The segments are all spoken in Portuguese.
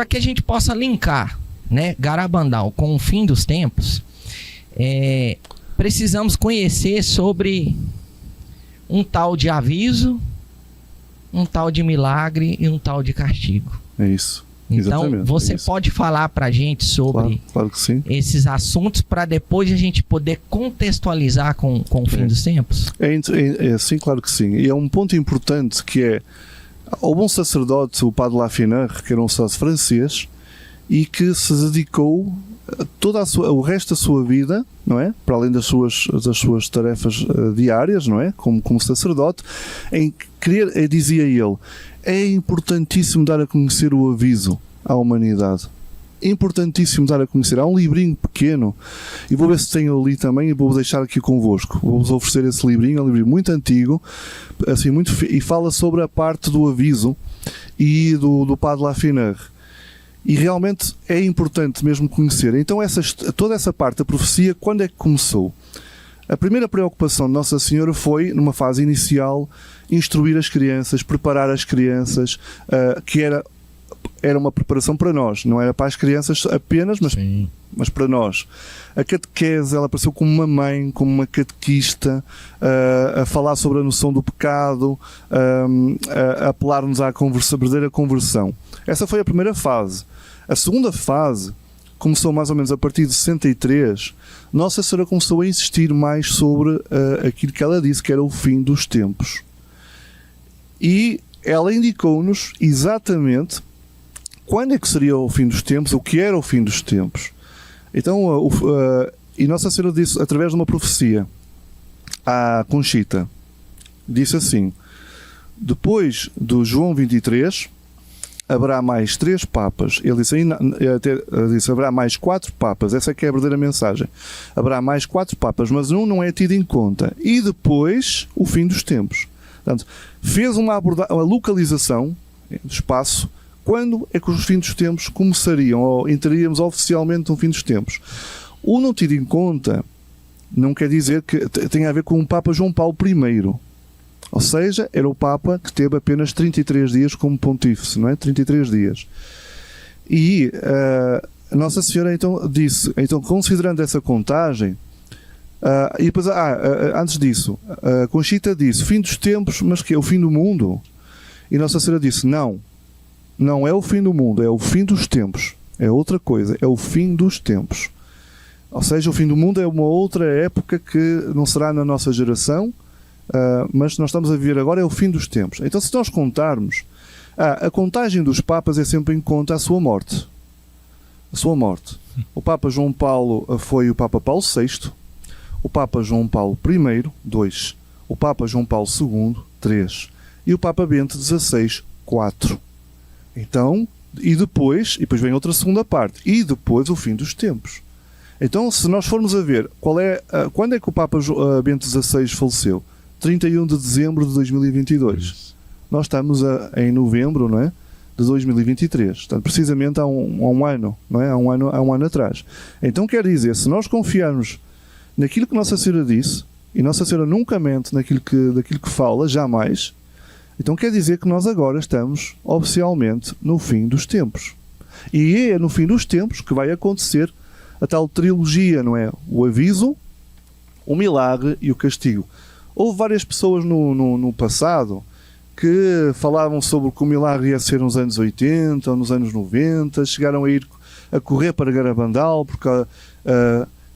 para que a gente possa linkar, né, Garabandal com o fim dos tempos, precisamos conhecer sobre um tal de aviso, um tal de milagre e um tal de castigo. É isso. Então, Exatamente, você pode falar para a gente sobre claro que sim. esses assuntos para depois a gente poder contextualizar com o fim dos tempos? Sim, claro que sim. E é um ponto importante que é o bom sacerdote, o padre Lafineur, que era um sacerdote francês e que se dedicou o resto da sua vida, não é? Para além das suas tarefas diárias, não é? Como sacerdote, dizia ele, é importantíssimo dar a conhecer o aviso à humanidade. É importantíssimo dar a conhecer. Há um livrinho pequeno, e vou ver se tenho ali também, e vou deixar aqui convosco. Vou-vos oferecer esse livrinho, é um livrinho muito antigo, assim, e fala sobre a parte do aviso e do padre Lafineur. E realmente é importante mesmo conhecer. Então toda essa parte da profecia, quando é que começou? A primeira preocupação de Nossa Senhora foi, numa fase inicial, instruir as crianças, preparar as crianças, que era uma preparação para nós, não era para as crianças apenas, mas para nós. A catequese, ela apareceu como uma mãe, como uma catequista, a falar sobre a noção do pecado, a apelar-nos à verdadeira conversão. Essa foi a primeira fase. A segunda fase começou mais ou menos a partir de 63. Nossa Senhora começou a insistir mais sobre aquilo que ela disse, que era o fim dos tempos. E ela indicou-nos exatamente quando é que seria o fim dos tempos, o que era o fim dos tempos. Então, e Nossa Senhora disse, através de uma profecia, à Conchita, disse assim: depois do João 23, haverá mais 3 papas. Ele disse, haverá mais 4 papas. Essa é que é a verdadeira mensagem. Haverá mais 4 papas, mas um não é tido em conta. E depois, o fim dos tempos. Portanto, fez uma localização do espaço. Quando é que os fins dos tempos começariam, ou entraríamos oficialmente no fim dos tempos? O não tido em conta não quer dizer que tenha a ver com o Papa João Paulo I. Ou seja, era o Papa que teve apenas 33 dias como pontífice, não é? 33 dias. E a Nossa Senhora então disse, considerando essa contagem, e depois, antes disso, a Conchita disse, fim dos tempos, mas que é o fim do mundo? E Nossa Senhora disse, não é o fim do mundo, é o fim dos tempos. É outra coisa, é o fim dos tempos. Ou seja, o fim do mundo é uma outra época que não será na nossa geração, mas nós estamos a viver agora é o fim dos tempos. Então, se nós contarmos, a contagem dos papas é sempre em conta a sua morte. A sua morte. O Papa João Paulo foi o Papa Paulo VI, o Papa João Paulo I, 2, o Papa João Paulo II, 3, e o Papa Bento XVI, 4. Então, e depois vem outra segunda parte, e depois o fim dos tempos. Então, se nós formos a ver quando é que o Papa Bento XVI faleceu? 31 de dezembro de 2022. Nós estamos em novembro, não é? De 2023. Portanto, precisamente há um ano, não é? Há um ano atrás. Então, quer dizer, se nós confiarmos naquilo que Nossa Senhora disse, e Nossa Senhora nunca mente daquilo que fala, jamais, então quer dizer que nós agora estamos oficialmente no fim dos tempos. E é no fim dos tempos que vai acontecer a tal trilogia, não é? O aviso, o milagre e o castigo. Houve várias pessoas no passado que falavam sobre que o milagre ia ser nos anos 80 ou nos anos 90, chegaram a correr para Garabandal,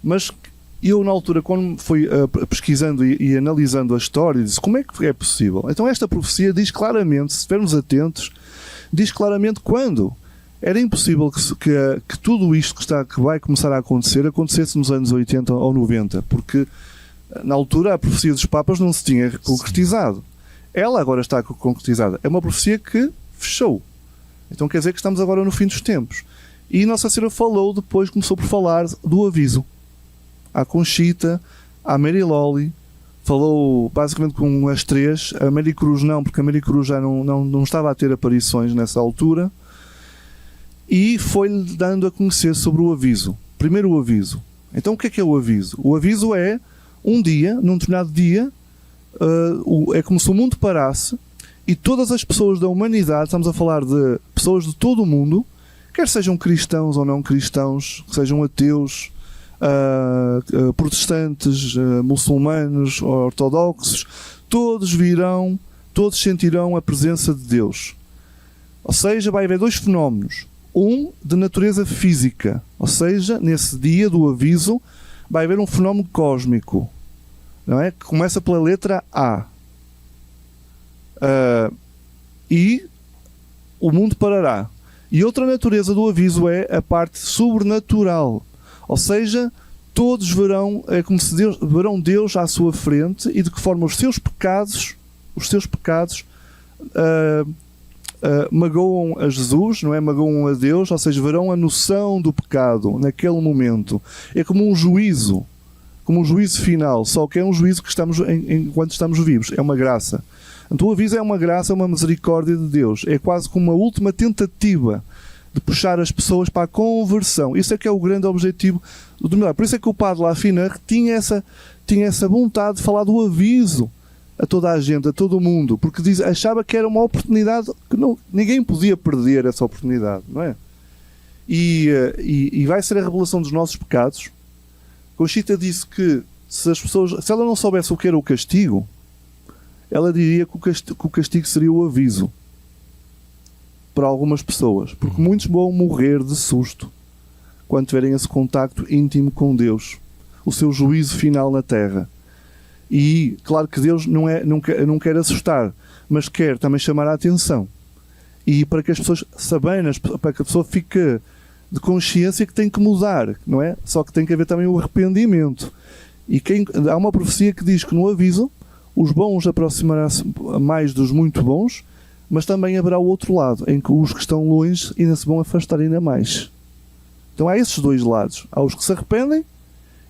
mas eu, na altura, quando fui pesquisando e analisando a história, disse, como é que é possível? Então esta profecia diz claramente, se estivermos atentos, diz claramente quando. Era impossível que tudo isto que vai começar a acontecer, acontecesse nos anos 80 ou 90, porque na altura a profecia dos papas não se tinha concretizado. Ela agora está concretizada. É uma profecia que fechou. Então quer dizer que estamos agora no fim dos tempos. E Nossa Senhora começou por falar do aviso. À Conchita, à Mary Lolly, falou basicamente com as 3. A Mary Cruz não, porque a Mary Cruz já não estava a ter aparições nessa altura. E foi-lhe dando a conhecer sobre o aviso. Primeiro o aviso. Então o que é o aviso? O aviso é um dia, num determinado dia, é como se o mundo parasse e todas as pessoas da humanidade, estamos a falar de pessoas de todo o mundo, quer sejam cristãos ou não cristãos, sejam ateus, protestantes, muçulmanos, ortodoxos, todos sentirão a presença de Deus. Ou seja, vai haver dois fenómenos. Um de natureza física, ou seja, nesse dia do aviso vai haver um fenómeno cósmico, não é? Que começa pela letra A. E o mundo parará. E outra natureza do aviso é a parte sobrenatural, ou seja, todos verão, é como se verão Deus à sua frente, e de que forma os seus pecados magoam a Jesus, não é? Magoam a Deus, ou seja, verão a noção do pecado naquele momento. É como um juízo final, só que é um juízo que estamos enquanto estamos vivos, é uma graça. Então o aviso é uma graça, é uma misericórdia de Deus, é quase como uma última tentativa de puxar as pessoas para a conversão. Isso é que é o grande objetivo do milagre. Por isso é que o padre Lafineur tinha essa vontade de falar do aviso a toda a gente, a todo o mundo, porque achava que era uma oportunidade que ninguém podia perder, essa oportunidade, não é? E vai ser a revelação dos nossos pecados. Conchita disse que se ela não soubesse o que era o castigo, ela diria que o castigo seria o aviso para algumas pessoas, porque muitos vão morrer de susto quando tiverem esse contacto íntimo com Deus, o seu juízo final na terra. E claro que Deus não quer assustar, mas quer também chamar a atenção, e para que as pessoas para que a pessoa fique de consciência que tem que mudar, não é? Só que tem que haver também o arrependimento. E há uma profecia que diz que no aviso os bons aproximarão-se mais dos muito bons, mas também haverá o outro lado, em que os que estão longe ainda se vão afastar ainda mais. Então há esses dois lados. Há os que se arrependem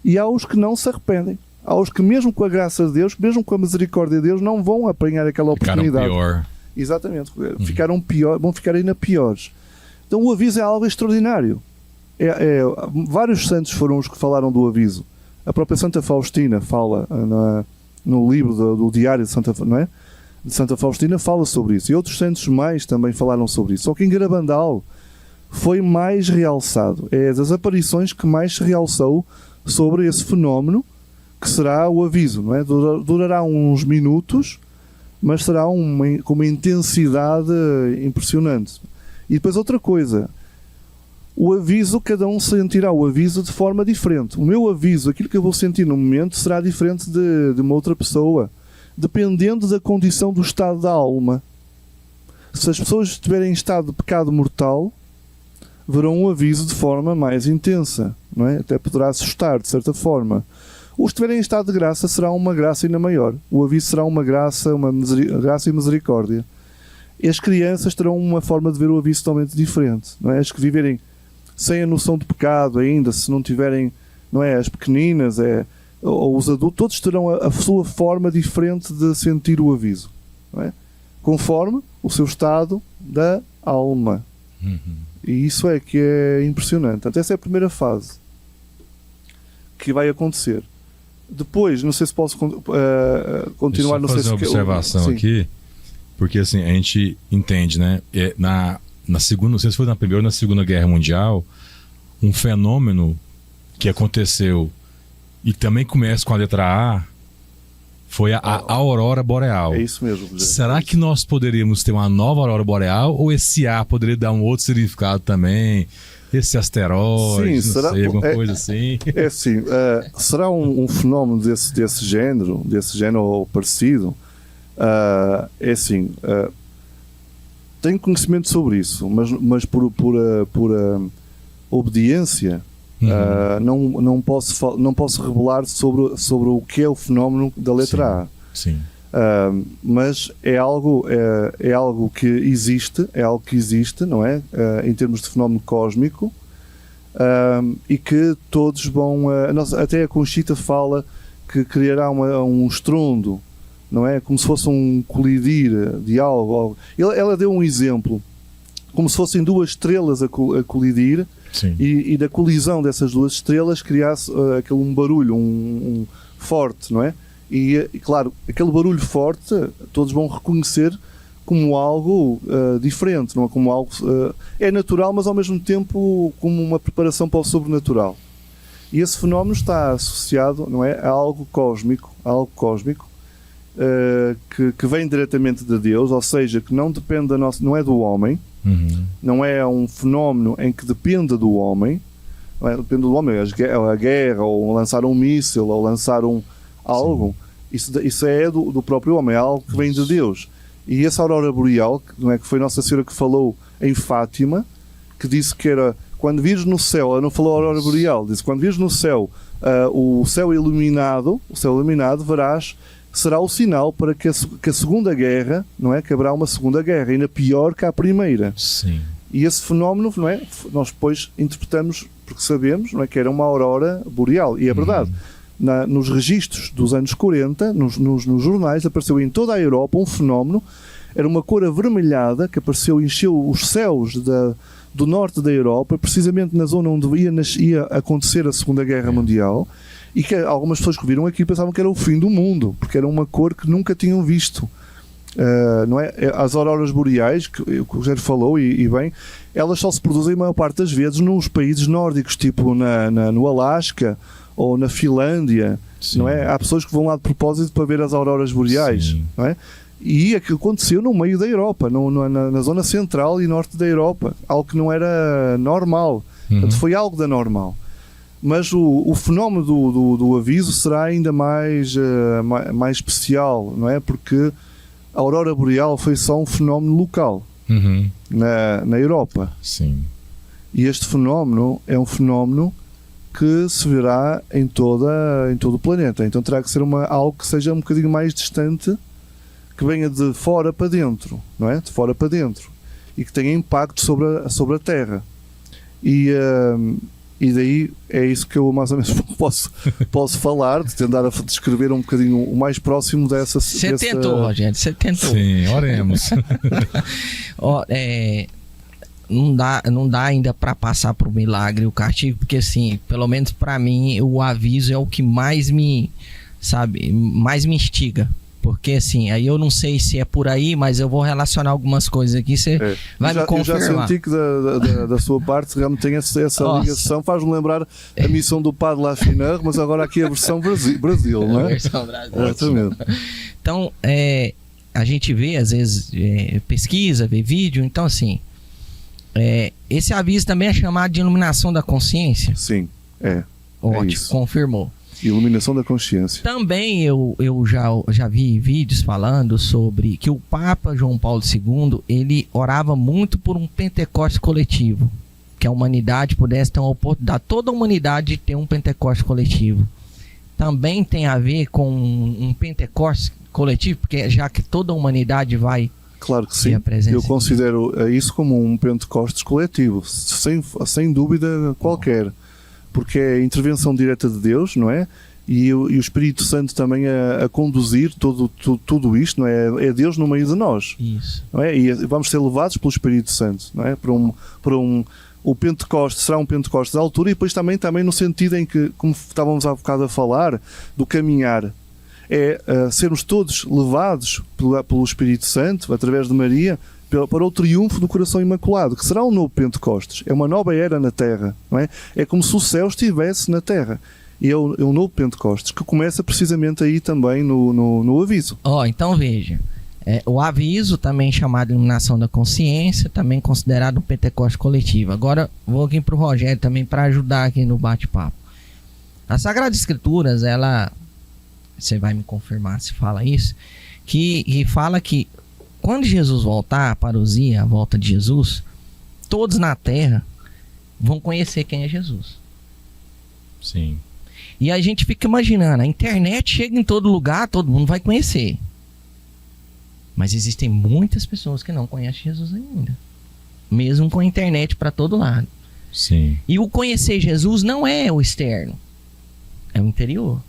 e há os que não se arrependem. Há os que, mesmo com a graça de Deus, mesmo com a misericórdia de Deus, não vão apanhar aquela oportunidade. Ficaram pior. Exatamente. Ficaram pior, vão ficar ainda piores. Então o aviso é algo extraordinário. Vários santos foram os que falaram do aviso. A própria Santa Faustina fala no livro do Diário de Santa, não é? De Santa Faustina, fala sobre isso. E outros santos mais também falaram sobre isso. Só que em Garabandal foi mais realçado. É das aparições que mais se realçou sobre esse fenómeno, que será o aviso, não é? Durará uns minutos, mas será com uma intensidade impressionante. E depois outra coisa, o aviso, cada um sentirá o aviso de forma diferente. O meu aviso, aquilo que eu vou sentir no momento, será diferente de uma outra pessoa, dependendo da condição do estado da alma. Se as pessoas estiverem em estado de pecado mortal, verão um aviso de forma mais intensa, não é? Até poderá assustar, de certa forma. Os que estiverem em estado de graça, será uma graça ainda maior. O aviso será uma graça e misericórdia. E as crianças terão uma forma de ver o aviso totalmente diferente, não é? As que viverem sem a noção de pecado ainda, se não tiverem, não é? As pequeninas, ou os adultos, todos terão a sua forma diferente de sentir o aviso, não é? Conforme o seu estado da alma. E isso é que é impressionante. Portanto, essa é a primeira fase que vai acontecer. Depois, não sei se posso continuar. Deixa eu fazer uma observação aqui, porque assim, a gente entende, né? Na segunda, não sei se foi na Primeira ou na Segunda Guerra Mundial, um fenômeno que aconteceu e também começa com a letra A, foi a aurora boreal. É isso mesmo. José. Será que nós poderíamos ter uma nova aurora boreal, ou esse A poderia dar um outro significado também? Esse asteroide, sim, não sei, alguma coisa assim? É assim, será um fenómeno desse género ou parecido? É assim, tenho conhecimento sobre isso, mas por obediência, não posso revelar sobre o que é o fenómeno da letra A. Sim. Mas é algo que existe, não é? Em termos de fenómeno cósmico, e que todos vão. Até a Conchita fala que criará um estrondo, não é? Como se fosse um colidir de algo. Ela deu um exemplo, como se fossem duas estrelas a colidir. E da colisão dessas duas estrelas criasse um barulho, um forte, não é? E claro, aquele barulho forte todos vão reconhecer como algo diferente, não é como algo é natural, mas ao mesmo tempo como uma preparação para o sobrenatural. E esse fenómeno está associado, não é, a algo cósmico, que vem diretamente de Deus, ou seja, que não depende da nossa, não é do homem, não é um fenómeno em que dependa do homem, não é, depende do homem, a guerra, ou lançar um míssil, ou lançar algo, isso é do próprio homem, é algo que vem de Deus. E essa aurora boreal, não é, que foi Nossa Senhora que falou em Fátima, que disse que era, quando vires no céu, ela não falou aurora boreal, disse, quando vires no céu, o céu iluminado, verás, será o sinal para que a segunda guerra, não é, que haverá uma segunda guerra, ainda pior que a primeira. Sim. E esse fenómeno, não é, nós depois interpretamos, porque sabemos, não é, que era uma aurora boreal, e é verdade. Nos registros dos anos 40, nos jornais, apareceu em toda a Europa um fenómeno, era uma cor avermelhada que apareceu, encheu os céus do norte da Europa, precisamente na zona onde ia acontecer a Segunda Guerra Mundial, e que algumas pessoas que viram aqui pensavam que era o fim do mundo, porque era uma cor que nunca tinham visto. Não é? As auroras boreais, que o Rogério falou, e bem, elas só se produzem a maior parte das vezes nos países nórdicos, tipo no Alasca, ou na Finlândia, não é? Há pessoas que vão lá de propósito para ver as auroras boreais, não é? E aquilo aconteceu no meio da Europa, na zona central e norte da Europa, algo que não era normal. Portanto, foi algo da normal. Mas o fenómeno do aviso será ainda mais especial, não é? Porque a aurora boreal foi só um fenómeno local na Europa. Sim. E este fenómeno é um fenómeno que se verá em todo o planeta. Então terá que ser algo que seja um bocadinho mais distante, que venha de fora para dentro, não é? De fora para dentro. E que tenha impacto sobre a Terra. E daí é isso que eu mais ou menos posso falar, de tentar descrever um bocadinho o mais próximo dessa... Você tentou, Rogério, você tentou. Sim, oremos. Não dá ainda para passar pro milagre o castigo, porque assim, pelo menos para mim, o aviso é o que mais me instiga. Porque assim, aí eu não sei se é por aí, mas eu vou relacionar algumas coisas aqui, você vai me confirmar. Eu já senti que da sua parte realmente tem essa ligação, faz-me lembrar a missão do Padre Lafiner, mas agora aqui a versão Brasil, não é? A versão Brasil. Exatamente. Então, a gente vê, às vezes, pesquisa, vê vídeo, então assim, esse aviso também é chamado de iluminação da consciência? Sim, Ótimo, confirmou. Iluminação da consciência. Também eu já vi vídeos falando sobre que o Papa João Paulo II, ele orava muito por um Pentecostes coletivo, que a humanidade pudesse ter uma oportunidade, toda a humanidade, de ter um Pentecostes coletivo. Também tem a ver com um Pentecostes coletivo, porque já que toda a humanidade vai... Claro que sim, eu considero isso como um Pentecostes coletivo, sem dúvida qualquer. Porque é a intervenção direta de Deus, não é? E o Espírito Santo também a conduzir tudo isto, não é? É Deus no meio de nós. Isso. Não é? E vamos ser levados pelo Espírito Santo, não é? O Pentecostes será um Pentecostes de altura, e depois também no sentido em que, como estávamos há bocado a falar, do caminhar, sermos todos levados pelo Espírito Santo, através de Maria, para o triunfo do coração imaculado, que será um novo Pentecostes, é uma nova era na Terra, não é? É como se o céu estivesse na Terra, e é um novo Pentecostes, que começa precisamente aí também no aviso. Então veja, o aviso, também chamado iluminação da consciência, também considerado um Pentecostes coletivo. Agora vou aqui para o Rogério também, para ajudar aqui no bate-papo. As Sagradas Escrituras, você vai me confirmar se fala isso, que fala que quando Jesus voltar, a parousia, a volta de Jesus, todos na Terra vão conhecer quem é Jesus. Sim. E a gente fica imaginando, a internet chega em todo lugar, todo mundo vai conhecer. Mas existem muitas pessoas que não conhecem Jesus ainda. Mesmo com a internet para todo lado. Sim. E o conhecer Jesus não é o externo, é o interior.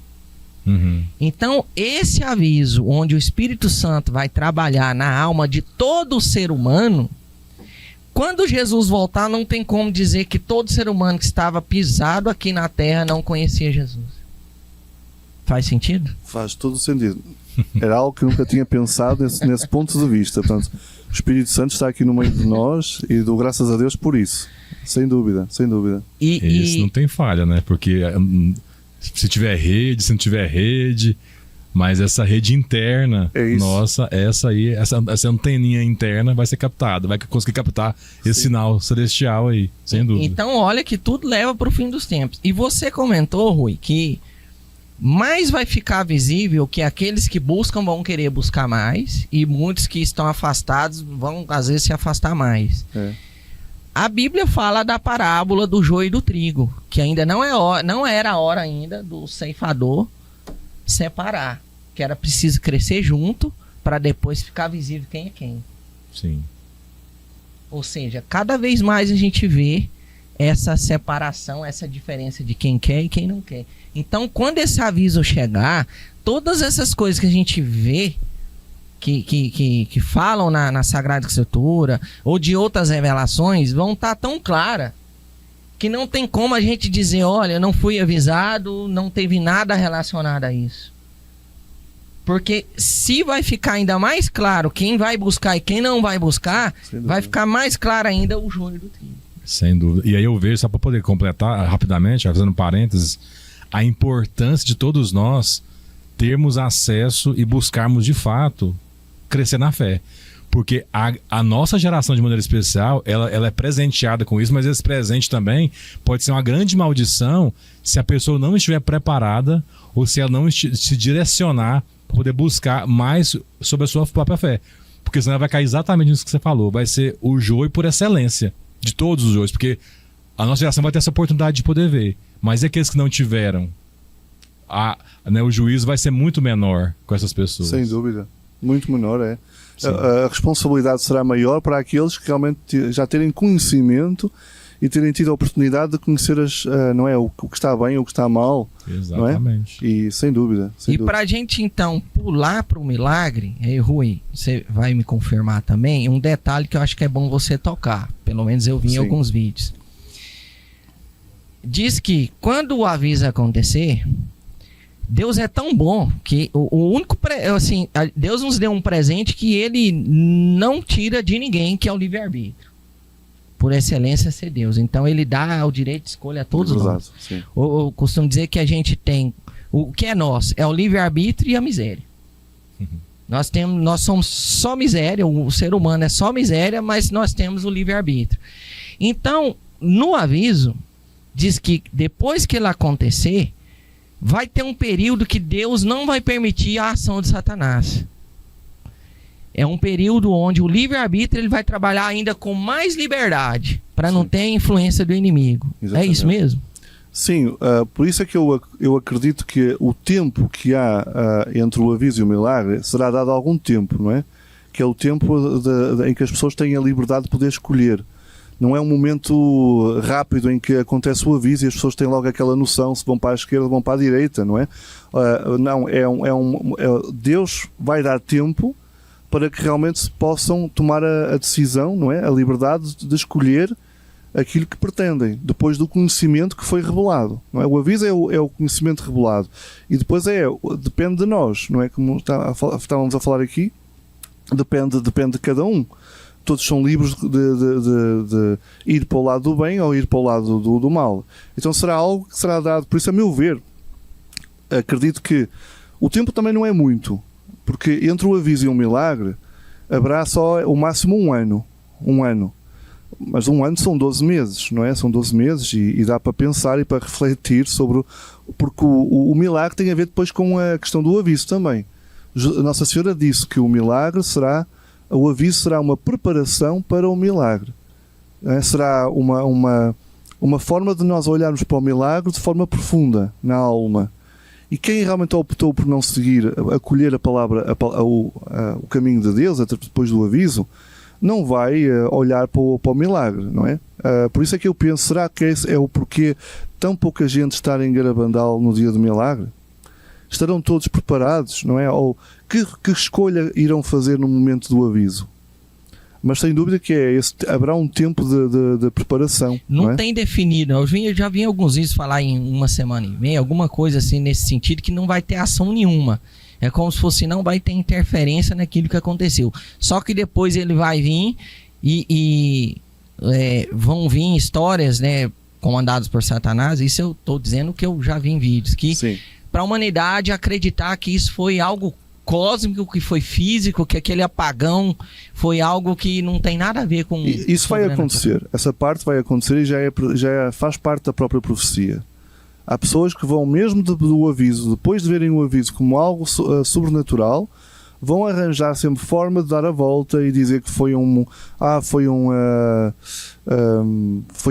Então, esse aviso, onde o Espírito Santo vai trabalhar na alma de todo ser humano, quando Jesus voltar, não tem como dizer que todo ser humano que estava pisado aqui na terra não conhecia Jesus. Faz sentido? Faz todo o sentido. Era algo que eu nunca tinha pensado nesse ponto de vista. Portanto, o Espírito Santo está aqui no meio de nós e dou graças a Deus por isso. Sem dúvida, sem dúvida. Isso não tem falha, né? Porque se tiver rede, se não tiver rede, mas essa rede interna, nossa, essa anteninha interna vai ser captada, vai conseguir captar esse sinal celestial aí, sem dúvida. Então, olha que tudo leva para o fim dos tempos. E você comentou, Rui, que mais vai ficar visível que aqueles que buscam vão querer buscar mais e muitos que estão afastados vão, às vezes, se afastar mais. A Bíblia fala da parábola do joio e do trigo, que ainda não era a hora ainda do ceifador separar, que era preciso crescer junto para depois ficar visível quem é quem. Sim. Ou seja, cada vez mais a gente vê essa separação, essa diferença de quem quer e quem não quer. Então, quando esse aviso chegar, todas essas coisas que a gente vê que falam na Sagrada Escritura ou de outras revelações vão estar tão claras que não tem como a gente dizer, olha, eu não fui avisado, não teve nada relacionado a isso. Porque se vai ficar ainda mais claro quem vai buscar e quem não vai buscar, vai ficar mais claro ainda o joio do trigo. Sem dúvida. E aí eu vejo, só para poder completar rapidamente, fazendo parênteses, a importância de todos nós termos acesso e buscarmos de fato crescer na fé. Porque a nossa geração, de maneira especial, ela é presenteada com isso, mas esse presente também pode ser uma grande maldição se a pessoa não estiver preparada ou se ela não se direcionar para poder buscar mais sobre a sua própria fé. Porque senão ela vai cair exatamente nisso que você falou. Vai ser o joio por excelência de todos os joios, porque a nossa geração vai ter essa oportunidade de poder ver. Mas e aqueles que não tiveram? O juízo vai ser muito menor com essas pessoas. Sem dúvida. Muito menor, é. A responsabilidade será maior para aqueles que realmente já terem conhecimento e terem tido a oportunidade de conhecer não é, o que está bem, o que está mal. Exatamente. Não é? E sem dúvida. E para a gente então pular para o milagre, Rui, você vai me confirmar também, um detalhe que eu acho que é bom você tocar. Pelo menos eu vi em alguns vídeos. Diz que quando o aviso acontecer, Deus é tão bom que o único Deus nos deu um presente que ele não tira de ninguém, que é o livre-arbítrio. Por excelência ser Deus. Então ele dá o direito de escolha a todos nós. Eu costumo dizer que a gente tem o que é nosso, é o livre-arbítrio e a miséria. Nós somos só miséria, o ser humano é só miséria, mas nós temos o livre-arbítrio. Então, no aviso, diz que depois que ele acontecer, vai ter um período que Deus não vai permitir a ação de Satanás. É um período onde o livre-arbítrio ele vai trabalhar ainda com mais liberdade, para não ter a influência do inimigo. Exatamente. É isso mesmo? Sim, por isso é que eu acredito que o tempo que há entre o aviso e o milagre será dado algum tempo, não é? Que é o tempo em que as pessoas têm a liberdade de poder escolher. Não é um momento rápido em que acontece o aviso e as pessoas têm logo aquela noção se vão para a esquerda ou vão para a direita, não é? Não, Deus vai dar tempo para que realmente se possam tomar a decisão, não é? A liberdade de escolher aquilo que pretendem, depois do conhecimento que foi revelado, não é? O aviso é o conhecimento revelado e depois depende de nós, não é? Como estávamos a falar aqui, depende de cada um. Todos são livres de ir para o lado do bem ou ir para o lado do mal. Então será algo que será dado. Por isso, a meu ver, acredito que o tempo também não é muito, porque entre o aviso e o milagre haverá só o máximo um ano. Mas um ano são 12 meses, não é? São 12 meses e dá para pensar e para refletir sobre... Porque o milagre tem a ver depois com a questão do aviso também. Nossa Senhora disse que o aviso será uma preparação para o milagre. Será uma forma de nós olharmos para o milagre de forma profunda, na alma. E quem realmente optou por não seguir, acolher a palavra, o caminho de Deus, depois do aviso, não vai olhar para o milagre, não é? Por isso é que eu penso, será que esse é o porquê tão pouca gente estar em Garabandal no dia do milagre? Estarão todos preparados, não é? Ou que escolha irão fazer no momento do aviso? Mas sem dúvida que haverá um tempo de preparação. Não é? tem definido. Eu já vi alguns vídeos falar em 1 semana e meia, alguma coisa assim nesse sentido, que não vai ter ação nenhuma. É como se fosse, não vai ter interferência naquilo que aconteceu. Só que depois ele vai vir vão vir histórias, né, comandadas por Satanás. Isso eu estou dizendo que eu já vi em vídeos, que para a humanidade acreditar que isso foi algo cósmico, que foi físico, que aquele apagão foi algo que não tem nada a ver com... Isso vai acontecer, essa parte vai acontecer e já faz parte da própria profecia. Há pessoas que vão, mesmo do aviso, depois de verem o aviso como algo sobrenatural, vão arranjar sempre forma de dar a volta e dizer que foi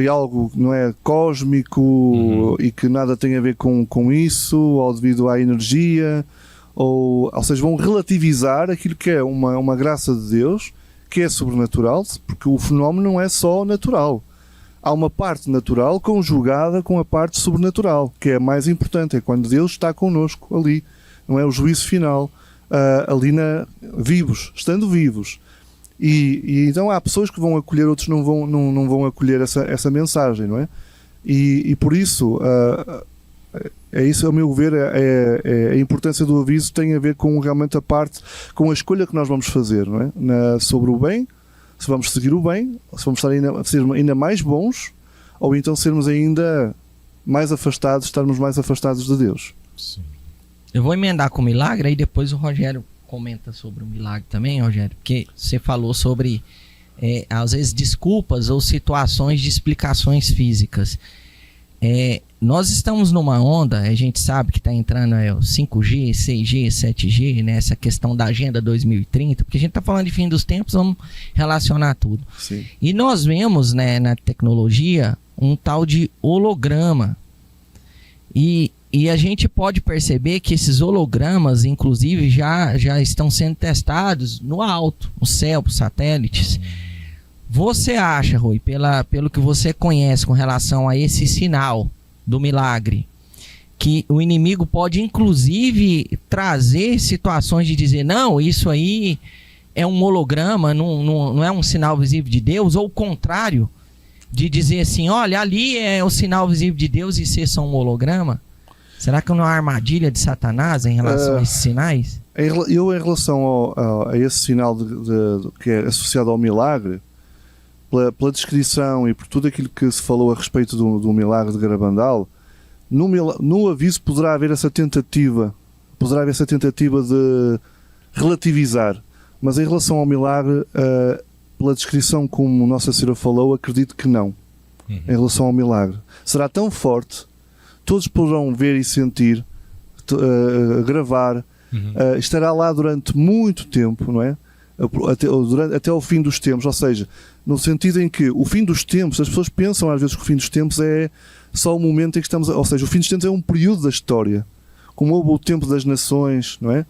algo, não é, cósmico, e que nada tem a ver com isso, ou devido à energia, ou seja, vão relativizar aquilo que é uma graça de Deus, que é sobrenatural, porque o fenómeno não é só natural. Há uma parte natural conjugada com a parte sobrenatural, que é a mais importante, é quando Deus está connosco ali, não é o juízo final. Ali estando vivos, e então há pessoas que vão acolher, outros não vão acolher essa mensagem, não é? E por isso é isso, a meu ver, a importância do aviso tem a ver com realmente a parte, com a escolha que nós vamos fazer, não é? Sobre o bem, se vamos seguir o bem, se vamos ser ainda mais bons, ou então sermos ainda mais afastados, estarmos mais afastados de Deus. Sim. Eu vou emendar com o milagre, aí depois o Rogério comenta sobre o milagre também, Rogério, porque você falou sobre, às vezes, desculpas ou situações de explicações físicas. Nós estamos numa onda, a gente sabe que está entrando o 5G, 6G, 7G, né, essa questão da Agenda 2030, porque a gente está falando de fim dos tempos, vamos relacionar tudo. Sim. E nós vemos, né, na tecnologia um tal de holograma. E a gente pode perceber que esses hologramas, inclusive, já estão sendo testados no alto, no céu, por satélites. Você acha, Rui, pelo que você conhece com relação a esse sinal do milagre, que o inimigo pode, inclusive, trazer situações de dizer, não, isso aí é um holograma, não é um sinal visível de Deus, ou o contrário, de dizer assim, olha, ali é o sinal visível de Deus e ser só um holograma? Será que não é uma armadilha de Satanás em relação a esses sinais? Eu, em relação a esse sinal que é associado ao milagre, pela descrição e por tudo aquilo que se falou a respeito do milagre de Garabandal, no aviso poderá haver essa tentativa de relativizar. Mas em relação ao milagre, pela descrição como Nossa Senhora falou, acredito que não. Em relação ao milagre. Será tão forte, todos poderão ver e sentir, gravar, estará lá durante muito tempo, não é? Até ao fim dos tempos, ou seja, no sentido em que o fim dos tempos, as pessoas pensam às vezes que o fim dos tempos é só o momento em que estamos, ou seja, o fim dos tempos é um período da história, como houve o tempo das nações, não é?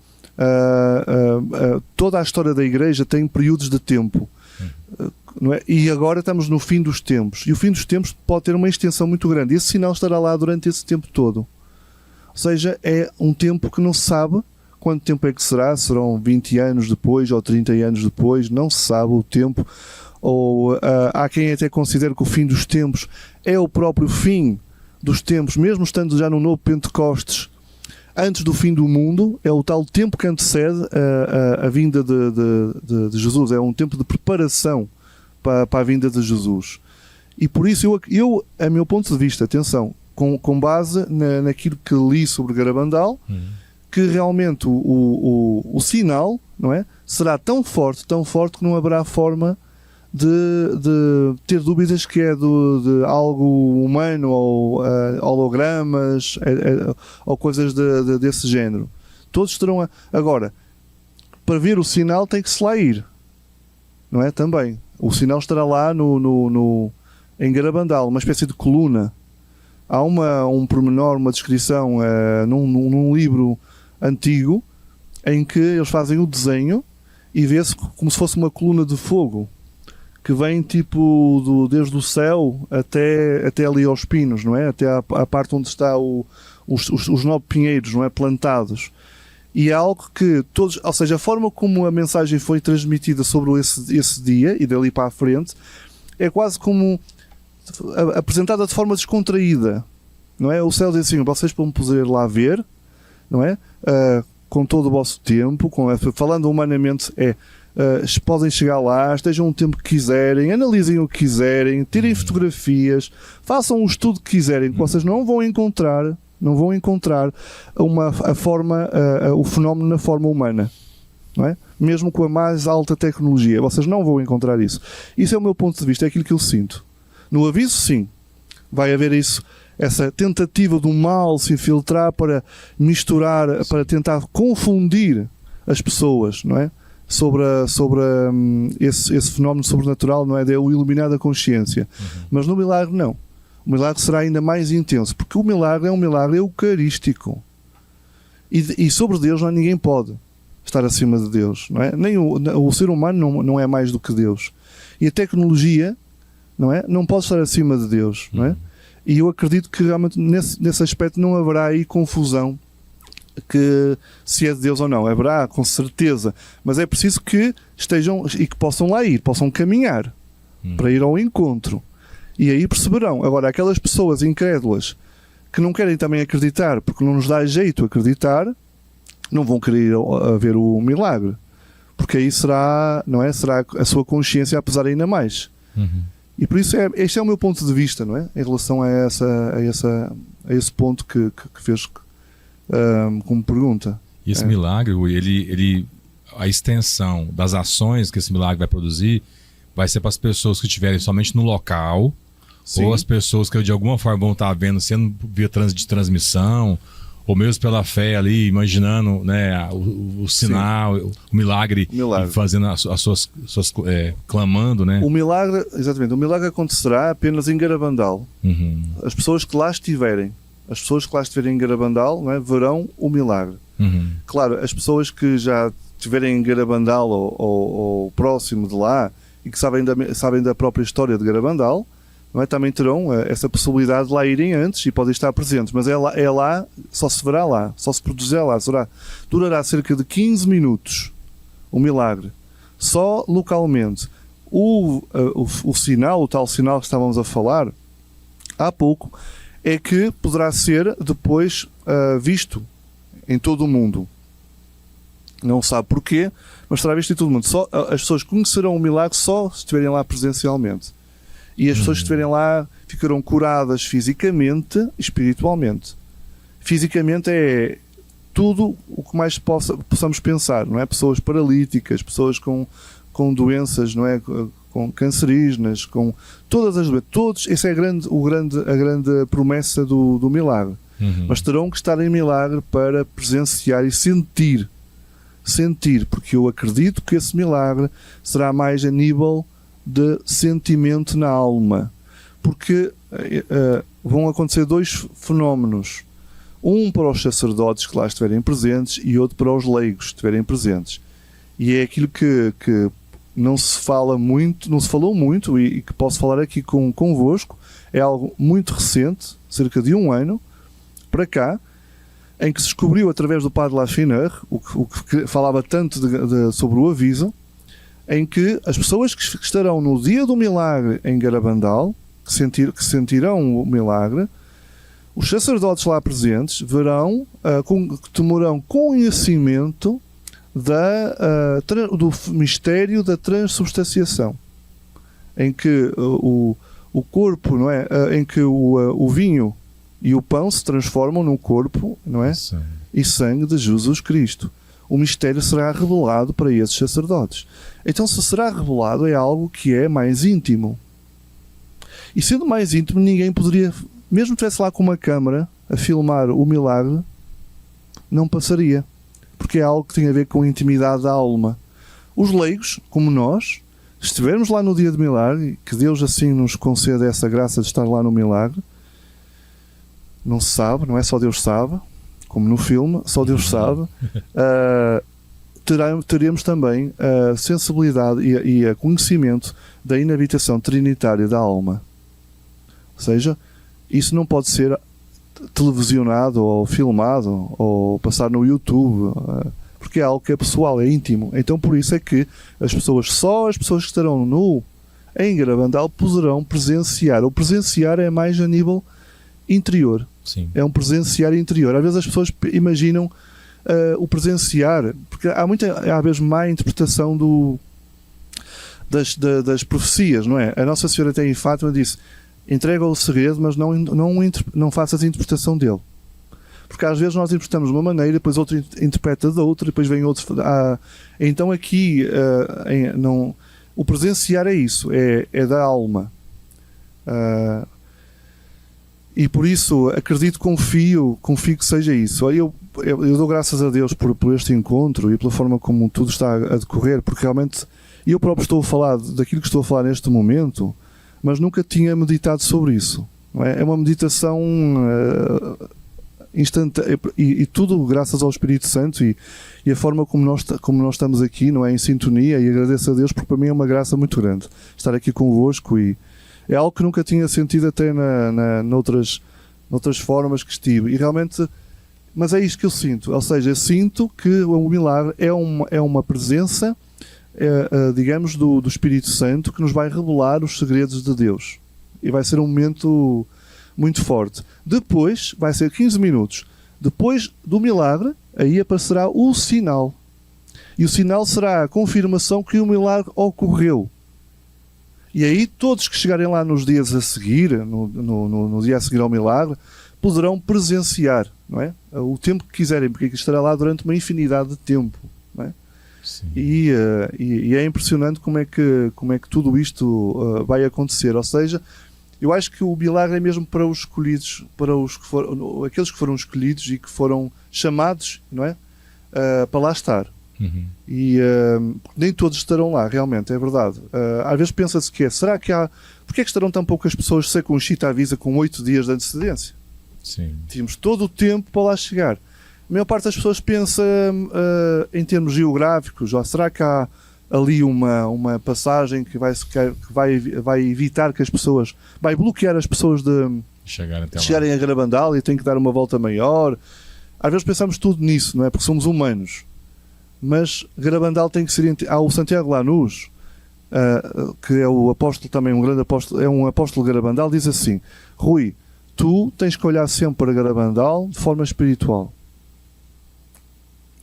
Toda a história da Igreja tem períodos de tempo, não é? E agora estamos no fim dos tempos, e o fim dos tempos pode ter uma extensão muito grande, e esse sinal estará lá durante esse tempo todo, ou seja, é um tempo que não se sabe quanto tempo é que serão 20 anos depois ou 30 anos depois, não se sabe o tempo, ou há quem até considere que o fim dos tempos é o próprio fim dos tempos, mesmo estando já no novo Pentecostes, antes do fim do mundo, é o tal tempo que antecede a vinda de Jesus, é um tempo de preparação para a vinda de Jesus. E por isso eu a meu ponto de vista, atenção, com base naquilo que li sobre Garabandal, que realmente o sinal, não é, será tão forte que não haverá forma de ter dúvidas que é de algo humano, ou hologramas, ou coisas desse género. Todos estarão agora, para ver o sinal tem que se lá ir, não é? Também o sinal estará lá em Garabandal, uma espécie de coluna. Há um pormenor, uma descrição num livro antigo em que eles fazem o desenho e vê-se como se fosse uma coluna de fogo que vem tipo desde o céu até ali aos pinos, não é? Até à parte onde está os 9 pinheiros, não é? Plantados. E é algo que todos, ou seja, a forma como a mensagem foi transmitida sobre esse dia e dali para a frente é quase como apresentada de forma descontraída, não é? O céu diz assim: vocês vão poder lá ver, não é? Com todo o vosso tempo, falando humanamente, podem chegar lá, estejam o tempo que quiserem, analisem o que quiserem, tirem fotografias, façam o estudo que quiserem, que vocês não vão encontrar a forma, o fenómeno na forma humana, não é? Mesmo com a mais alta tecnologia, vocês não vão encontrar isso. Isso é o meu ponto de vista, é aquilo que eu sinto. No aviso, sim, vai haver isso, essa tentativa do mal se infiltrar para misturar, para tentar confundir as pessoas, não é? Sobre esse fenómeno sobrenatural, não é? O iluminar da consciência. Mas no milagre, não. O milagre será ainda mais intenso, porque o milagre é um milagre eucarístico. E sobre Deus ninguém pode estar acima de Deus, não é? Nem o ser humano não é mais do que Deus. E a tecnologia, não é? Não pode estar acima de Deus, não é? E eu acredito que realmente nesse aspecto não haverá aí confusão que se é de Deus ou não. Haverá, com certeza. Mas é preciso que estejam e que possam lá ir, possam caminhar para ir ao encontro. E aí perceberão. Agora, aquelas pessoas incrédulas que não querem também acreditar, porque não nos dá jeito acreditar, não vão querer ir a ver o milagre. Porque aí será, não é? Será a sua consciência a pesar ainda mais. E por isso este é o meu ponto de vista, não é? Em relação a esse ponto que fez como pergunta. E esse milagre, a extensão das ações que esse milagre vai produzir vai ser para as pessoas que estiverem somente no local. Sim. Ou as pessoas que de alguma forma vão estar vendo, sendo via de transmissão, ou mesmo pela fé ali, imaginando, né, o sinal, o milagre. E fazendo as suas clamando, né? O milagre, exatamente, o milagre acontecerá apenas em Garabandal. As pessoas que lá estiverem em Garabandal, não é, verão o milagre. Claro, as pessoas que já estiverem em Garabandal ou próximo de lá e que sabem da própria história de Garabandal, não é, também terão essa possibilidade de lá irem antes e podem estar presentes, mas é lá, só se verá lá, só se produzirá lá. Durará cerca de 15 minutos o milagre, só localmente. O sinal, o tal sinal que estávamos a falar há pouco, é que poderá ser depois visto em todo o mundo. Não sabe porquê, mas será visto em todo o mundo. Só, as pessoas conhecerão o milagre só se estiverem lá presencialmente. E as pessoas que estiverem lá ficarão curadas fisicamente e espiritualmente. Fisicamente é tudo o que mais possamos pensar, não é? Pessoas paralíticas, pessoas com doenças, não é? Com cancerígenas, com todas as doenças. Essa é a grande promessa do milagre. Mas terão que estar em milagre para presenciar e sentir, porque eu acredito que esse milagre será mais a nível de sentimento na alma, porque vão acontecer dois fenómenos, um para os sacerdotes que lá estiverem presentes e outro para os leigos que estiverem presentes, e é aquilo que não se falou muito e que posso falar aqui convosco. É algo muito recente, cerca de 1 ano para cá, em que se descobriu através do padre Lafiner, o que falava tanto sobre o aviso, em que as pessoas que estarão no dia do milagre em Garabandal, que sentirão o milagre, os sacerdotes lá presentes verão, tomarão conhecimento do mistério da transubstanciação, em que o corpo, não é, em que o vinho e o pão se transformam no corpo, não é, e sangue de Jesus Cristo. O mistério será revelado para esses sacerdotes. Então, se será revelado, é algo que é mais íntimo. E sendo mais íntimo, ninguém poderia, mesmo que estivesse lá com uma câmara a filmar o milagre, não passaria. Porque é algo que tem a ver com a intimidade da alma. Os leigos, como nós, se estivermos lá no dia do milagre, que Deus assim nos conceda essa graça de estar lá no milagre, não se sabe, não é só Deus sabe, como no filme, só Deus sabe, teremos também a sensibilidade e a conhecimento da inabitação trinitária da alma. Ou seja, isso não pode ser televisionado ou filmado ou passar no YouTube, porque é algo que é pessoal, é íntimo. Então por isso é que só as pessoas que estarão em Garabandal poderão presenciar. O presenciar é mais a nível interior. Sim. É um presenciar interior. Às vezes as pessoas imaginam o presenciar, porque há vezes má interpretação das profecias, não é? A Nossa Senhora até em Fátima disse: entrega o segredo, mas não faças a interpretação dele. Porque às vezes nós interpretamos de uma maneira, depois outro interpreta de outra, depois vem outro. Então aqui o presenciar é isso, é da alma. E por isso acredito, confio que seja isso. Eu dou graças a Deus por este encontro e pela forma como tudo está a decorrer, porque realmente eu próprio estou a falar daquilo que estou a falar neste momento, mas nunca tinha meditado sobre isso. Não é? É uma meditação instantânea e tudo graças ao Espírito Santo e a forma como nós estamos aqui, não é, em sintonia, e agradeço a Deus porque para mim é uma graça muito grande estar aqui convosco, e é algo que nunca tinha sentido até noutras formas que estive, e realmente, mas é isto que eu sinto, ou seja, eu sinto que o milagre é uma presença, digamos, do Espírito Santo, que nos vai revelar os segredos de Deus, e vai ser um momento muito forte. Depois, vai ser 15 minutos, depois do milagre, aí aparecerá o sinal, e o sinal será a confirmação que o milagre ocorreu. E aí todos que chegarem lá nos dias a seguir, no dia a seguir ao milagre, poderão presenciar, não é? O tempo que quiserem, porque estará lá durante uma infinidade de tempo, não é? E é impressionante como é que tudo isto vai acontecer. Ou seja, eu acho que o milagre é mesmo para os escolhidos, aqueles que foram escolhidos e que foram chamados, não é? Para lá estar. Uhum. E nem todos estarão lá, realmente, é verdade. Às vezes pensa-se será que há... Porque é que estarão tão poucas pessoas se a Conchita avisa com 8 dias de antecedência? Sim. Tínhamos todo o tempo para lá chegar. A maior parte das pessoas pensa em termos geográficos, ou será que há ali uma passagem que vai evitar que as pessoas... vai bloquear as pessoas de chegarem a Garabandal e tem que dar uma volta maior. Às vezes pensamos tudo nisso, não é? Porque somos humanos. Mas Garabandal tem que ser... Há o Santiago Lanús, que é o apóstolo também, um grande apóstolo, é um apóstolo de Garabandal, diz assim: Rui, tu tens que olhar sempre para Garabandal de forma espiritual.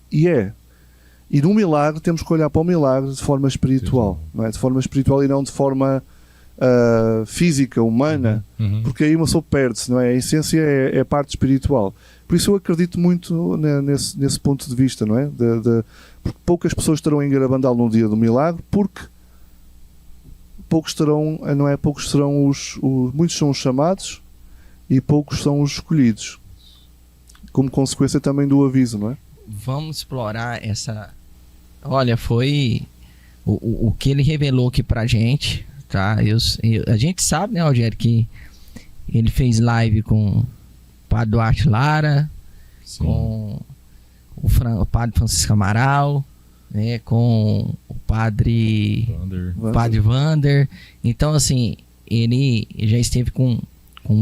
E no milagre temos que olhar para o milagre de forma espiritual, não é? De forma espiritual e não de forma física, humana, porque aí uma pessoa perde-se, não é? A essência é a parte espiritual. Por isso eu acredito muito nesse ponto de vista, não é? Porque poucas pessoas estarão em Garabandal no dia do milagre, porque poucos estarão, não é? Poucos serão muitos são os chamados e poucos são os escolhidos, como consequência também do aviso, não é? Vamos explorar essa... Olha, foi o que ele revelou aqui pra gente, tá? A gente sabe, né, Rogério, que ele fez live com o Padre Duarte Lara, sim, com o Padre Francisco Amaral, né, com o Padre Vander. Então, assim, ele já esteve com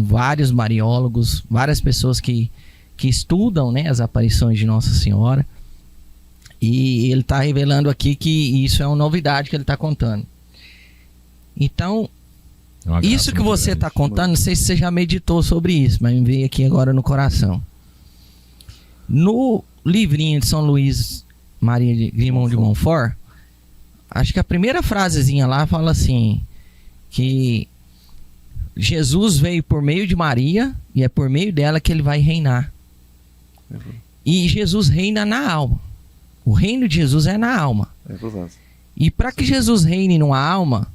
vários mariólogos, várias pessoas que estudam, né, as aparições de Nossa Senhora, e ele está revelando aqui que isso é uma novidade que ele está contando. Então, isso que você está contando, não sei se você já meditou sobre isso, mas me veio aqui agora no coração. No livrinho de São Luís Maria de Grimond de Montfort, acho que a primeira frasezinha lá fala assim, que Jesus veio por meio de Maria e é por meio dela que ele vai reinar. E Jesus reina na alma. O reino de Jesus é na alma. É verdade. E para que Jesus reine numa alma,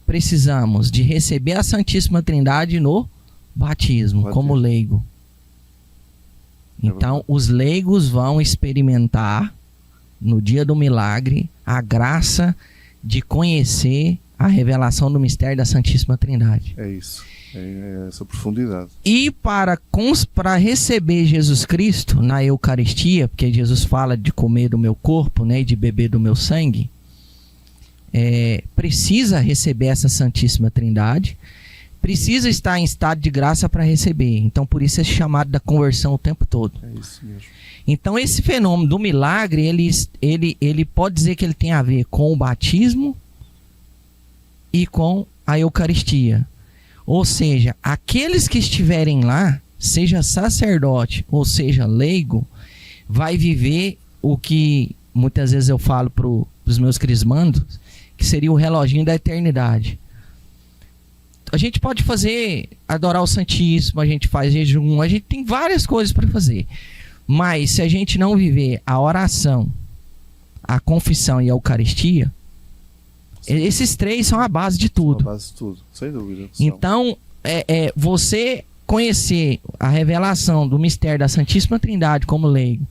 precisamos de receber a Santíssima Trindade no batismo, como leigo. Então, os leigos vão experimentar, no dia do milagre, a graça de conhecer a revelação do mistério da Santíssima Trindade. É isso. É essa profundidade. E para receber Jesus Cristo na Eucaristia, porque Jesus fala de comer do meu corpo, né, e de beber do meu sangue, precisa receber essa Santíssima Trindade, precisa estar em estado de graça para receber. Então, por isso é chamado da conversão o tempo todo. É isso mesmo. Então, esse fenômeno do milagre, ele pode dizer que ele tem a ver com o batismo e com a Eucaristia. Ou seja, aqueles que estiverem lá, seja sacerdote ou seja leigo, vai viver o que muitas vezes eu falo para os meus crismandos, que seria o reloginho da eternidade. A gente pode adorar o Santíssimo, a gente faz jejum, a gente tem várias coisas para fazer. Mas se a gente não viver a oração, a confissão e a Eucaristia, esses três são a base de tudo. A base de tudo, sem dúvida. Então, você conhecer a revelação do mistério da Santíssima Trindade como leigo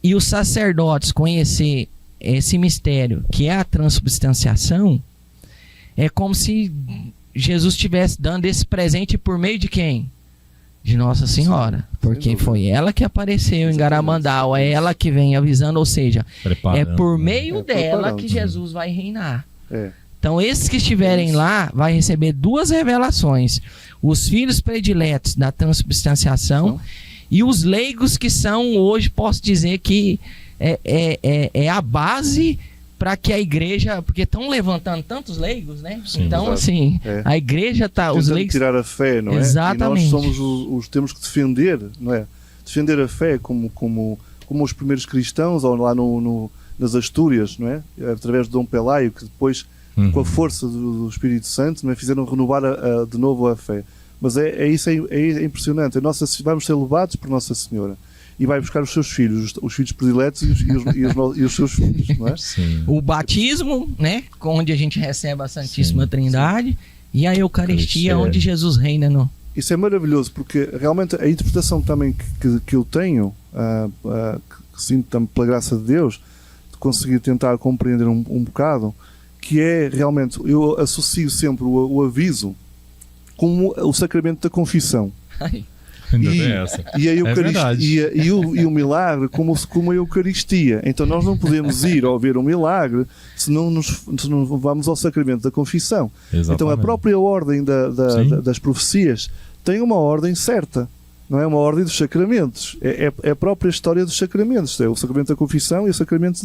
e os sacerdotes conhecer esse mistério que é a transubstanciação, é como se Jesus estivesse dando esse presente por meio de quem? De Nossa Senhora. Porque foi ela que apareceu em Garabandal, é ela que vem avisando, ou seja, é por meio dela que Jesus vai reinar. Então esses que estiverem lá vai receber duas revelações: os filhos prediletos da transubstanciação e os leigos, que são hoje, posso dizer que é a base para que a igreja, porque estão levantando tantos leigos, né? Sim, então, assim, a igreja está... Os leigos tirar a fé, não é? Exatamente. E nós somos os temos que defender, não é? Defender a fé como os primeiros cristãos, ou lá nas Astúrias, não é? Através de Dom Pelaio, que depois, com a força do Espírito Santo, não é? Fizeram renovar de novo a fé. Mas isso é impressionante. Vamos ser levados por Nossa Senhora. E vai buscar os seus filhos, os filhos prediletos e os seus filhos, não é? Sim. O batismo, né? Onde a gente recebe a Santíssima Trindade, e a Eucaristia, onde Jesus reina no... Isso é maravilhoso, porque realmente a interpretação também que eu tenho, que sinto também pela graça de Deus, de conseguir tentar compreender um bocado, que é realmente, eu associo sempre o aviso como o sacramento da confissão. E a Eucaristia, e o milagre como a Eucaristia. Então nós não podemos ir ao ver um milagre se não vamos ao sacramento da confissão. Exatamente. Então a própria ordem das profecias tem uma ordem certa. Não é uma ordem dos sacramentos. É a própria história dos sacramentos. É o sacramento da confissão e o sacramento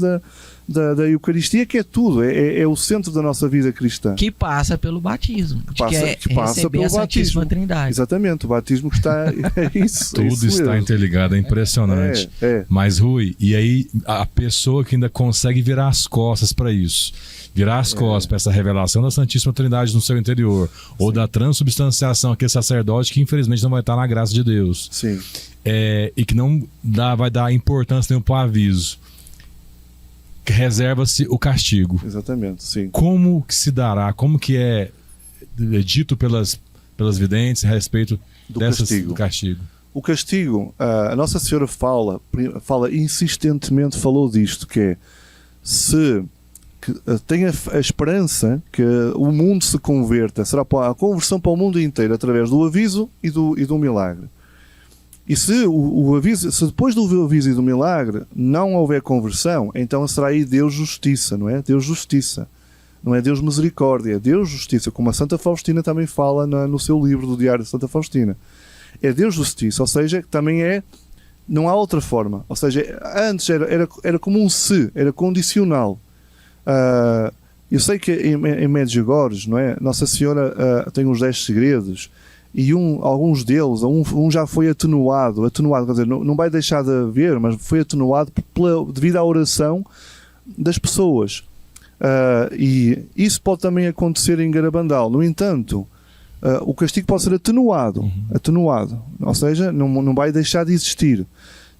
da Eucaristia, que é tudo. É o centro da nossa vida cristã. Que passa pelo batismo. Que passa pelo batismo. Trindade. Exatamente. O batismo que está... É isso. Tudo isso está mesmo. interligado. É impressionante. Mas, Rui, e aí a pessoa que ainda consegue virar as costas para isso, virar as costas para essa revelação da Santíssima Trindade no seu interior, ou da transubstanciação, aquele sacerdote que infelizmente não vai estar na graça de Deus. Sim. E que não vai dar importância nenhuma para o aviso. Reserva-se o castigo. Exatamente, sim. Como que se dará? Como que é dito pelas videntes a respeito do castigo? O castigo, a Nossa Senhora fala insistentemente, falou disto, que é que tenha a esperança que o mundo se converta, será a conversão para o mundo inteiro através do aviso e do milagre. E se depois do aviso e do milagre não houver conversão, então será aí Deus justiça, não é? Deus justiça. Não é Deus misericórdia, é Deus justiça, como a Santa Faustina também fala no seu livro do Diário de Santa Faustina. É Deus justiça, ou seja, também não há outra forma. Ou seja, antes era como um se, era condicional. Eu sei que em Medjugorje, não é? Nossa Senhora tem os 10 segredos, e alguns deles, um já foi atenuado, quer dizer, não vai deixar de haver, mas foi atenuado devido à oração das pessoas. E isso pode também acontecer em Garabandal. No entanto, o castigo pode ser atenuado, ou seja, não vai deixar de existir.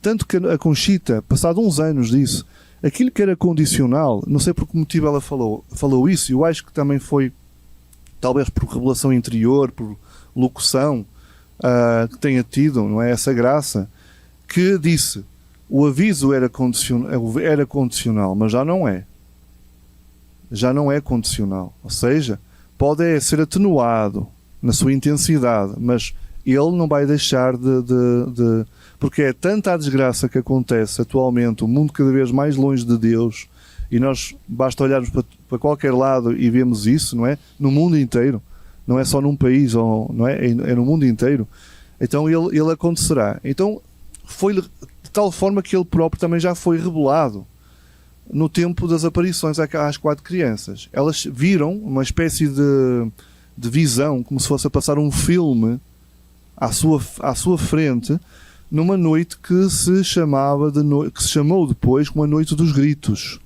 Tanto que a Conchita, passado uns anos disso, aquilo que era condicional, não sei por que motivo ela falou isso, eu acho que também foi talvez por revelação interior, por locução que tenha tido, não é, essa graça, que disse o aviso era condicional, mas já não é condicional, ou seja, pode ser atenuado na sua intensidade, mas ele não vai deixar de porque é tanta a desgraça que acontece atualmente, o mundo cada vez mais longe de Deus, e nós basta olharmos para qualquer lado e vemos isso, não é? No mundo inteiro, não é só num país, ou, não é? É no mundo inteiro. Então ele acontecerá. Então foi de tal forma que ele próprio também já foi revelado no tempo das aparições às 4 crianças. Elas viram uma espécie de visão, como se fosse a passar um filme à sua frente, numa noite que se chamou depois como a Noite dos Gritos.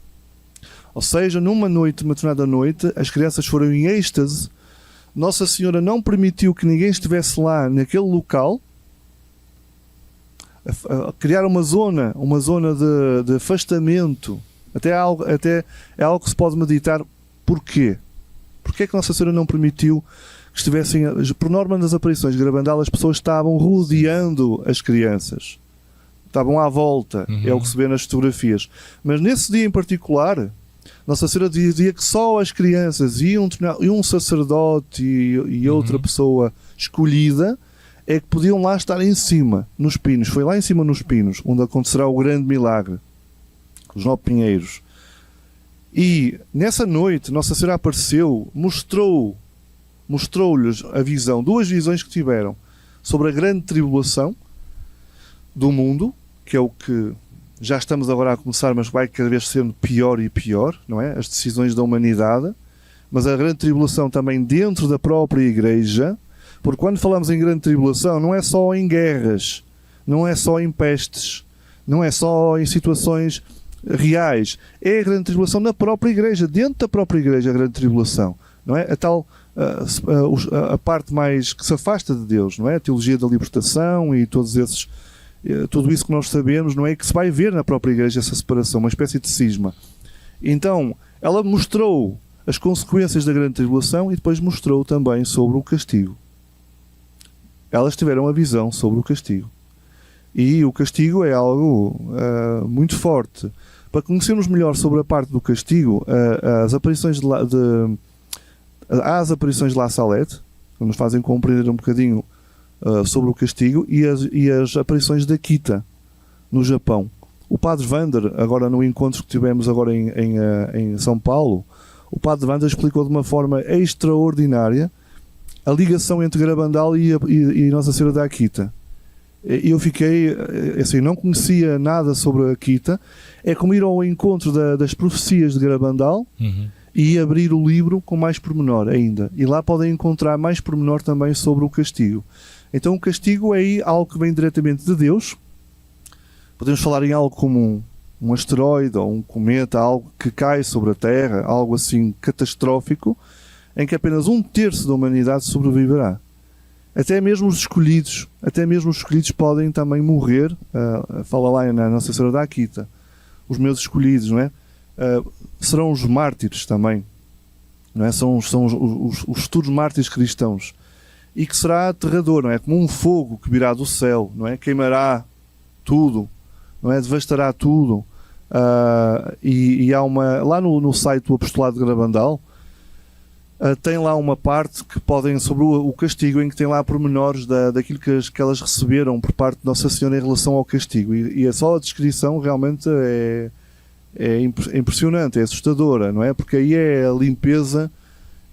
Ou seja, numa determinada noite, as crianças foram em êxtase. Nossa Senhora não permitiu que ninguém estivesse lá naquele local, a criar uma zona de afastamento. Até é algo que se pode meditar. Porquê? Porquê é que Nossa Senhora não permitiu que estivessem... Por norma, nas aparições de Garabandal, as pessoas estavam rodeando as crianças. Estavam à volta. É o que se vê nas fotografias. Mas nesse dia em particular, Nossa Senhora dizia que só as crianças e um sacerdote e outra pessoa escolhida é que podiam lá estar em cima, nos pinos. Foi lá em cima nos pinos onde acontecerá o grande milagre, os 9 pinheiros. E nessa noite Nossa Senhora apareceu, mostrou-lhes a visão, 2 visões que tiveram sobre a grande tribulação do mundo, que é o que já estamos agora a começar, mas vai cada vez sendo pior e pior, não é? As decisões da humanidade, mas a grande tribulação também dentro da própria Igreja. Porque quando falamos em grande tribulação, não é só em guerras, não é só em pestes, não é só em situações reais. É a grande tribulação na própria Igreja, dentro da própria Igreja, a grande tribulação. Não é? A parte mais que se afasta de Deus, não é? A teologia da libertação e tudo isso que nós sabemos, não é? Que se vai ver na própria Igreja essa separação, uma espécie de cisma. Então, ela mostrou as consequências da grande tribulação e depois mostrou também sobre o castigo. Elas tiveram a visão sobre o castigo. E o castigo é algo muito forte. Para conhecermos melhor sobre a parte do castigo, as aparições há as aparições de La Salette, que nos fazem compreender um bocadinho sobre o castigo, e as aparições da Akita, no Japão. O Padre Vander, agora no encontro que tivemos agora em São Paulo, o Padre Vander explicou de uma forma extraordinária a ligação entre Garabandal e Nossa Senhora da Akita. Eu fiquei, assim, não conhecia nada sobre a Akita. É como ir ao encontro das profecias de Garabandal e abrir o livro com mais pormenor ainda. E lá podem encontrar mais pormenor também sobre o castigo. Então o castigo é aí algo que vem diretamente de Deus. Podemos falar em algo como um asteroide ou um cometa, algo que cai sobre a Terra, algo assim catastrófico, em que apenas 1/3 da humanidade sobreviverá. Até mesmo os escolhidos podem também morrer. Fala lá na Nossa Senhora da Akita. Os meus escolhidos, não é? Serão os mártires também. Não é? São os futuros mártires cristãos. E que será aterrador, não é? Como um fogo que virá do céu, não é? Queimará tudo, não é? Devastará tudo. E há lá no site do Apostolado de Garabandal, tem lá uma parte que podem sobre o castigo, em que tem lá pormenores daquilo que elas receberam por parte de Nossa Senhora em relação ao castigo, e só a descrição realmente é impressionante, é assustadora, não é? Porque aí é a limpeza,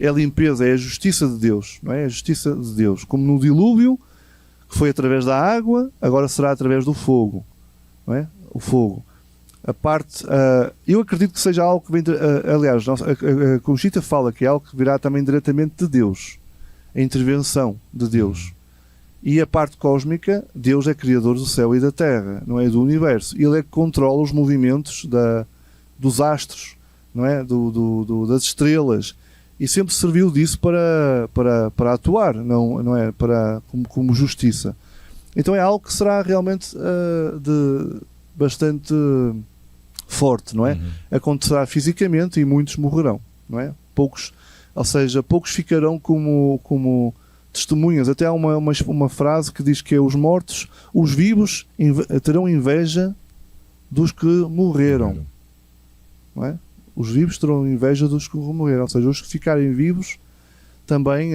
é a justiça de Deus, não é? A justiça de Deus, como no dilúvio, que foi através da água, agora será através do fogo, não é? O fogo. A parte, eu acredito que seja algo que vem, aliás, a Conchita fala que é algo que virá também diretamente de Deus, a intervenção de Deus. E a parte cósmica, Deus é criador do céu e da terra, não é? Do universo. Ele é que controla os movimentos dos astros, não é? Das estrelas, e sempre serviu disso para atuar, não é? Como justiça. Então é algo que será realmente bastante forte, não é? Acontecerá fisicamente e muitos morrerão, não é? Poucos ficarão como testemunhas. Até há uma frase que diz que é os vivos terão inveja dos que morreram, não é? Os vivos terão inveja dos que morreram, ou seja, os que ficarem vivos também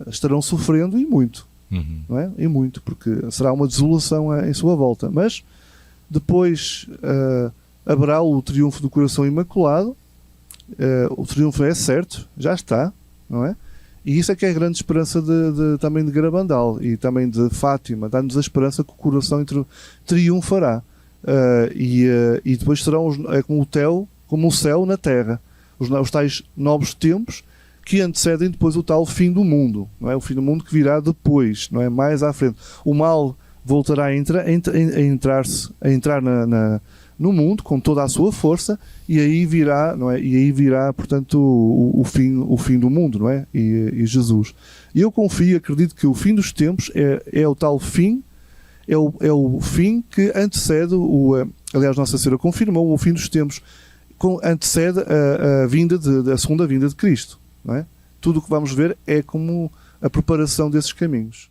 estarão sofrendo, e muito, não é? E muito, porque será uma desolação em sua volta. Mas depois haverá o triunfo do coração imaculado. O triunfo é certo, já está, não é? E isso é que é a grande esperança também de Garabandal e também de Fátima. Dá-nos a esperança que o coração triunfará. E depois serão como o céu na terra. Os tais novos tempos que antecedem depois o tal fim do mundo. Não é? O fim do mundo que virá depois, não é? Mais à frente. O mal voltará a entrar no mundo com toda a sua força, e aí virá, não é? E aí virá, portanto, o fim do mundo, não é? E Jesus. E eu confio, acredito que o fim dos tempos é o tal fim, é o fim que antecede aliás, Nossa Senhora confirmou, o fim dos tempos antecede a segunda vinda de Cristo, não é? Tudo o que vamos ver é como a preparação desses caminhos.